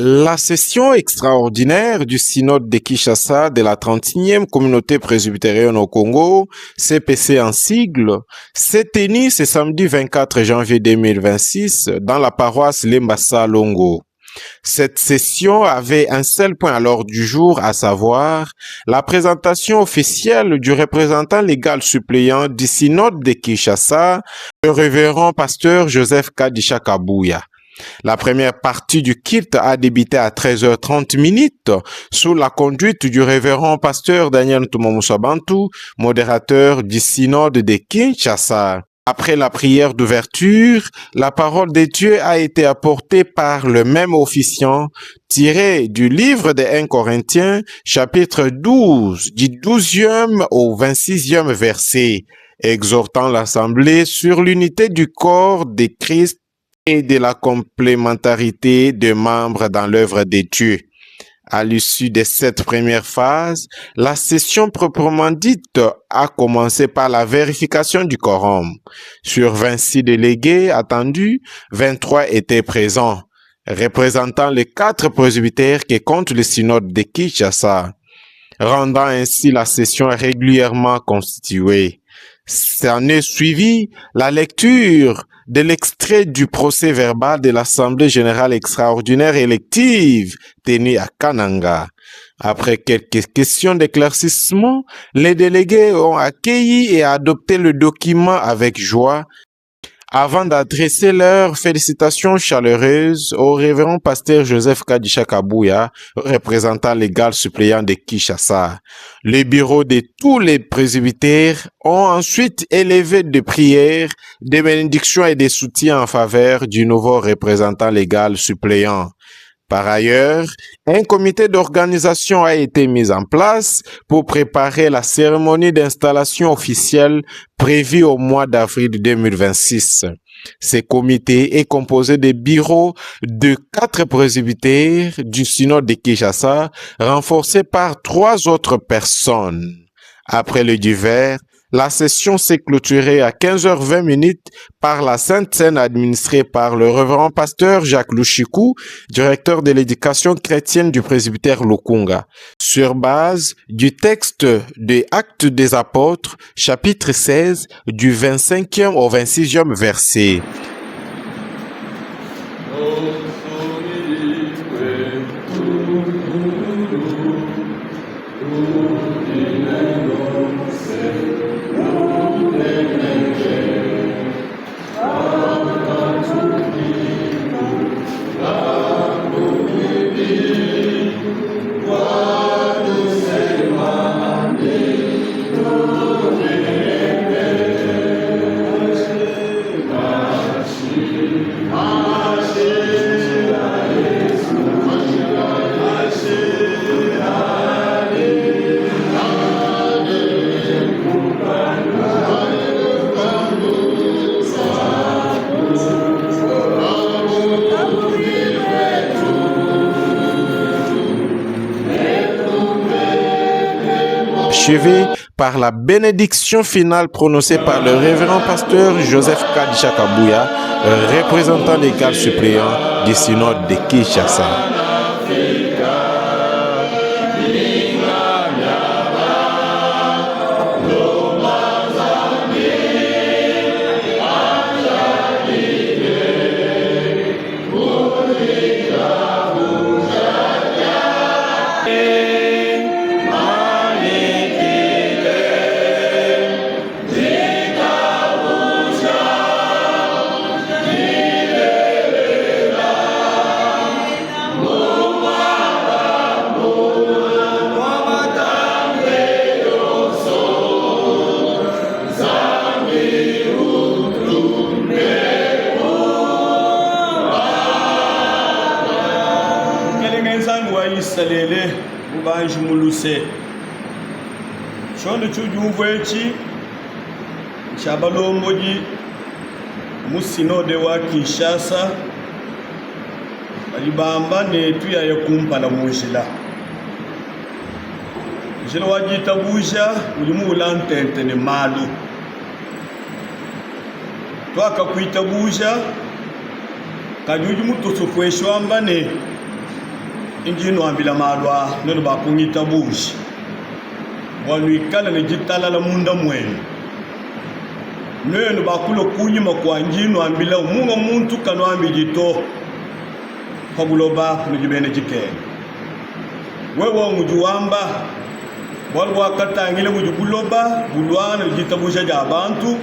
La session extraordinaire du synode de Kinshasa de la 31e communauté presbytérienne au Congo, CPC en sigle, s'est tenue ce samedi 24 janvier 2026 dans la paroisse Lembassa Longo. Cette session avait un seul point à l'ordre du jour, à savoir la présentation officielle du représentant légal suppléant du synode de Kinshasa, le révérend pasteur Joseph Kadisha Kabuya. La première partie du culte a débuté à 13h30 sous la conduite du révérend pasteur Daniel Tumomusabantu, modérateur du synode de Kinshasa. Après la prière d'ouverture, la parole de Dieu a été apportée par le même officiant, tirée du livre des 1 Corinthiens, chapitre 12, du 12e au 26e verset, exhortant l'assemblée sur l'unité du corps de Christ et de la complémentarité des membres dans l'œuvre de Dieu. À l'issue de cette première phase, la session proprement dite a commencé par la vérification du quorum. Sur 26 délégués attendus, 23 étaient présents, représentant les 4 presbytères qui comptent le synode de Kinshasa, rendant ainsi la session régulièrement constituée. S'en est suivi la lecture de l'extrait du procès verbal de l'Assemblée générale extraordinaire élective tenue à Kananga. Après quelques questions d'éclaircissement, les délégués ont accueilli et adopté le document avec joie avant d'adresser leurs félicitations chaleureuses au révérend pasteur Joseph Kadisha Kabuya, représentant légal suppléant de Kinshasa. Les bureaux de tous les presbytères ont ensuite élevé des prières, des bénédictions et des soutiens en faveur du nouveau représentant légal suppléant. Par ailleurs, un comité d'organisation a été mis en place pour préparer la cérémonie d'installation officielle prévue au mois d'avril 2026. Ce comité est composé des bureaux de 4 presbytères du synode de Kinshasa, renforcés par 3 autres personnes. Après le divers, la session s'est clôturée à 15h20 par la Sainte Seine administrée par le révérend pasteur Jacques Lushiku, directeur de l'éducation chrétienne du presbytère Lukunga, sur base du texte des Actes des Apôtres, chapitre 16, du 25e au 26e verset. Achevé par la bénédiction finale prononcée par le révérend pasteur Joseph Kadisha Kabuya, représentant légal suppléant du synode de Kinshasa. Salele ubanji muluse shondo chujuvechi chabalomboji musinode wa Kinshasa alibamba netu ya kumpala mujila jila wajita buja ulimu ulantente ne malu twaka kuita buja kajuju mutu sofweshwamba ne injino ambila malwa neno bakungita bushi walwikala ne jitala la munda mwenu neno bakulo kunyima kwa njino ambila umunga muntu kano ambi jito paguloba nujibene jikene wewe mujuwamba walwa katangile mujuguloba bulwana jitabusha ja abantu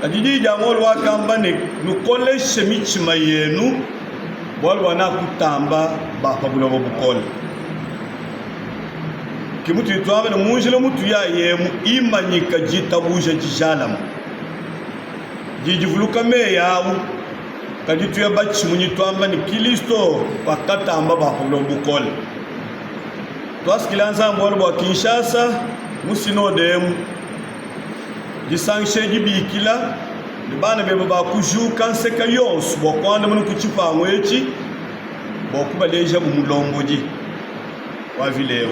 ajiji jamol wakamba ne nukoleshe michima yenu walwa na kutamba ba paguloba bukole kimutu itwabe no munjilo mutu ya yemu imanyika jitabusha jijalamu jijivuluka meyawu kajitu ya bachi munyitwamba ni Kristo wakatamba ba paguloba bukole twaskilanza mbolo bwa Kinshasa musinodemu gisangshe gibikila libana bebe bakujuka nseka yonsu bokwanda muno kuchipa ngwechi bokubaleja bumulomboji wa vileo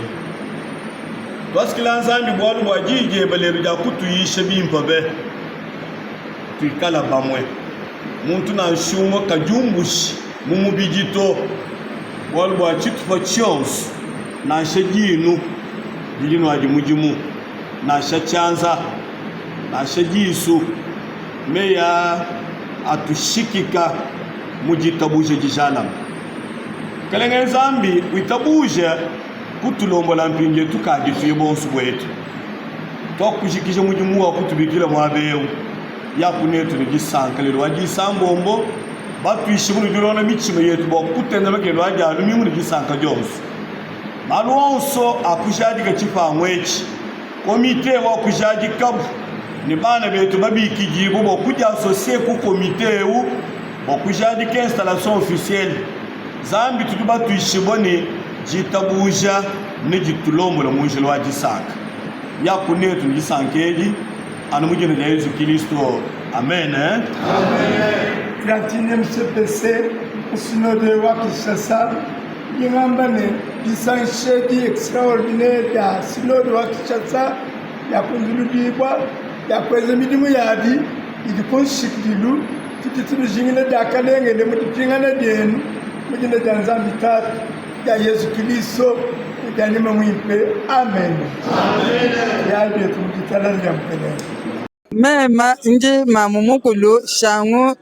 twaskilanza mbolo bwa jije baleru ja kutuyishe bimpabe tukala bamwe muntu na nshumo kajumbushi mumubijito bolo bwa chitufa chonsu na shajinu bilino ajimujimu na shachanza na shajisu meya atushikika mujitabuje jishalam kalenge zambi witabuje kutulombo la mpinje tukajifiye bonsu bwetu twakushikisha mujimu wa kutubikira mwabeu yakunetu nigisankalero wajisambombo batwishimunu jirona michimo yetu bokutenda bakelo ajanu mu nigisanka jonsu malonso akushadi kachipa ngwechi komite wa kushadi kabu ni bana betu babiki jibu bokuja associé ku komite u bokushadi ke installation officielle zambi tutuba tuishibone jitabuja ne jitulombo la munjelo wa jisaka yakunetu jisankeji anumujene ya Yesu Kristo amen amen 31e CPC synode wa Kinshasa yingambane disanshedi extraordinaire ya synode wa Kinshasa ya kunzuludibwa ya kweze midimu yadi idikonshikdilu tititulu jingine dakalengele mutipingana denu mujine danzambi tatu ya Yesu Kristo ujanima mwimpe amen ya betu mujitala ya mpele mema nji mamumukulu shangu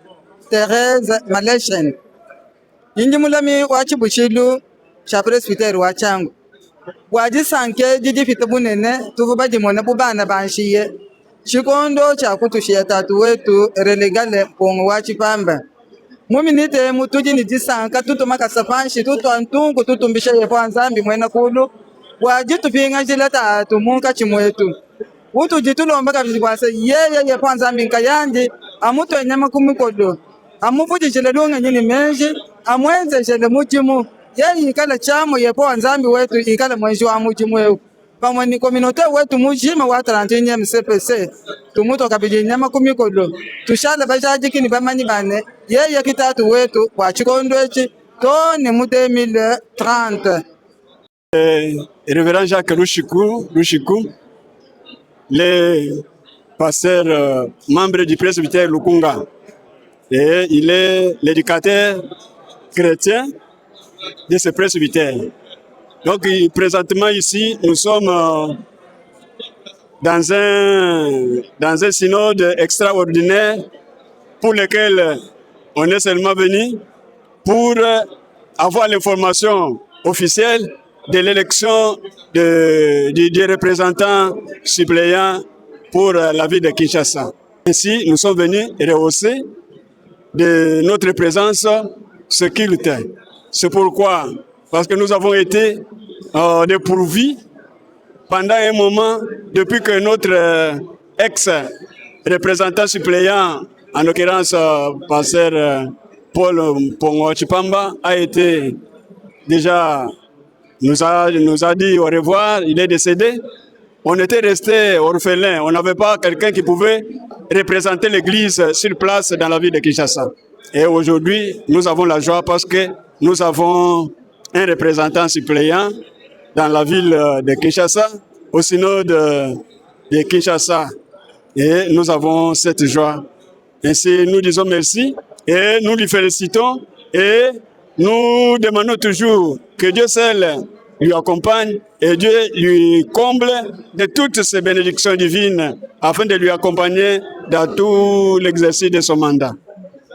Therese Maleshen inji mulami wa chibushilu cha presbyteri wa changu wajisanke jiji fitabunene tuvuba jimona bubana banshiye chikondo cha kutushia tatu wetu relegale pongo wa chipamba muminite mutuji ni jisanka tutumaka sapanshi tutuantungu tutumbisha yepo anzambi mwena kulu wajitupinga jila tatu munka chimwetu utu jitulomba kabisikwase yeye yepo anzambi nkayandi amutu enyama kumikodo amufuji chile lunga nyini menji amwenze chile muchimu yeye ikala chamo yepo anzambi wetu ikala mwenji wa muchimu wetu pamwe ni kominote wetu mujima wa 31e CPC tumuto kabili nyama kumikodo tushala bajajiki ni bamanyi bane yeye kitatu wetu wa chikondo echi to ni mu 2030 Révérend Jacques Lushiku, le pasteur membre du presbytère Lukunga. Et il est l'éducateur chrétien de ce presbytère. Donc présentement ici, nous sommes dans un synode extraordinaire pour lequel on est seulement venu pour avoir l'information officielle de l'élection des représentants suppléants pour la ville de Kinshasa. Ainsi, nous sommes venus rehausser de notre présence ce culte. C'est pourquoi, parce que nous avons été dépourvus pendant un moment, depuis que notre ex-représentant suppléant, en l'occurrence pasteur Paul Pongo Chipamba, a été déjà nous a dit au revoir, il est décédé. On était resté orphelins, on n'avait pas quelqu'un qui pouvait représenter l'église sur place dans la ville de Kinshasa. Et aujourd'hui, nous avons la joie parce que nous avons un représentant suppléant dans la ville de Kinshasa, au synode de Kinshasa. Et nous avons cette joie. Ainsi, nous disons merci et nous lui félicitons et nous demandons toujours Que Dieu seul lui accompagne et Dieu lui comble de toutes ses bénédictions divines afin de lui accompagner dans tout l'exercice de son mandat.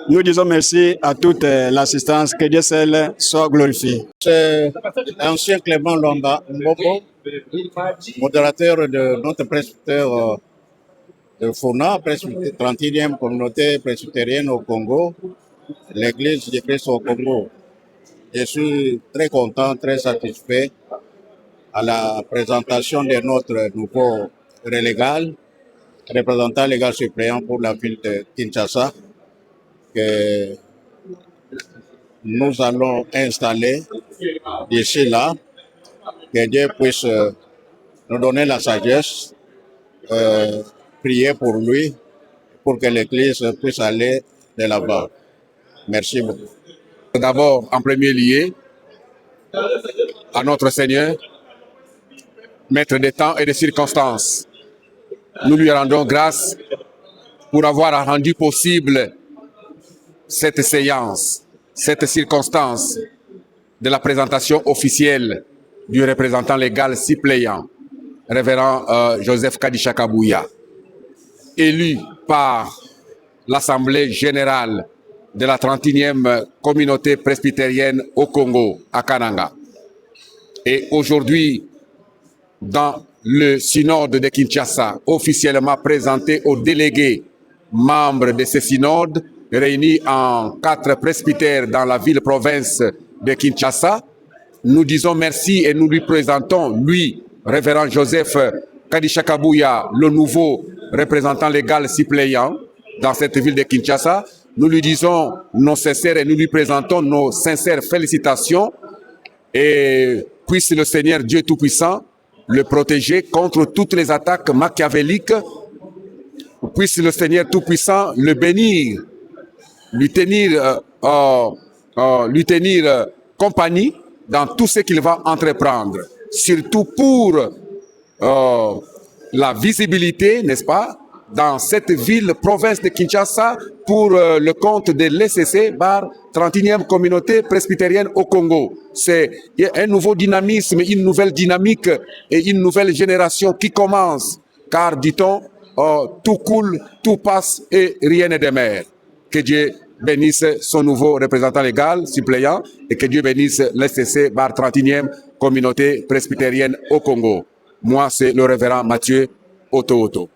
Nous disons merci à toute l'assistance, que Dieu seul soit glorifié. C'est l'ancien Clément Londa Mbobo, modérateur de notre presbytère de Fona, 31e communauté presbytérienne au Congo, l'église de Christ au Congo. Je suis très content, très satisfait à la présentation de notre nouveau relégal, représentant légal suppléant pour la ville de Kinshasa, que nous allons installer d'ici là, que Dieu puisse nous donner la sagesse, prier pour lui, pour que l'Église puisse aller de l'avant. Merci beaucoup. D'abord, en premier lieu, à notre Seigneur, maître des temps et des circonstances. Nous lui rendons grâce pour avoir rendu possible cette séance, cette circonstance de la présentation officielle du représentant légal suppléant, révérend Joseph Kadisha Kabouya, élu par l'Assemblée générale de la 31e communauté presbytérienne au Congo, à Kananga. Et aujourd'hui, dans le synode de Kinshasa, officiellement présenté aux délégués membres de ce synode, réunis en 4 presbytères dans la ville-province de Kinshasa, nous disons merci et nous lui présentons, lui, révérend Joseph Kadisha Kabouya, le nouveau représentant légal suppléant dans cette ville de Kinshasa. Nous lui disons nos sincères et nous lui présentons nos sincères félicitations et puisse le Seigneur Dieu Tout-Puissant le protéger contre toutes les attaques machiavéliques, puisse le Seigneur Tout-Puissant le bénir, lui tenir compagnie dans tout ce qu'il va entreprendre, surtout pour la visibilité, n'est-ce pas, dans cette ville, province de Kinshasa, pour le compte de l'ECC, bar 31e communauté presbytérienne au Congo. C'est un nouveau dynamisme, une nouvelle dynamique et une nouvelle génération qui commence. Car, dit-on, tout coule, tout passe et rien ne demeure. Que Dieu bénisse son nouveau représentant légal, suppléant, et que Dieu bénisse l'ECC, bar 31e communauté presbytérienne au Congo. Moi, c'est le révérend Mathieu Oto.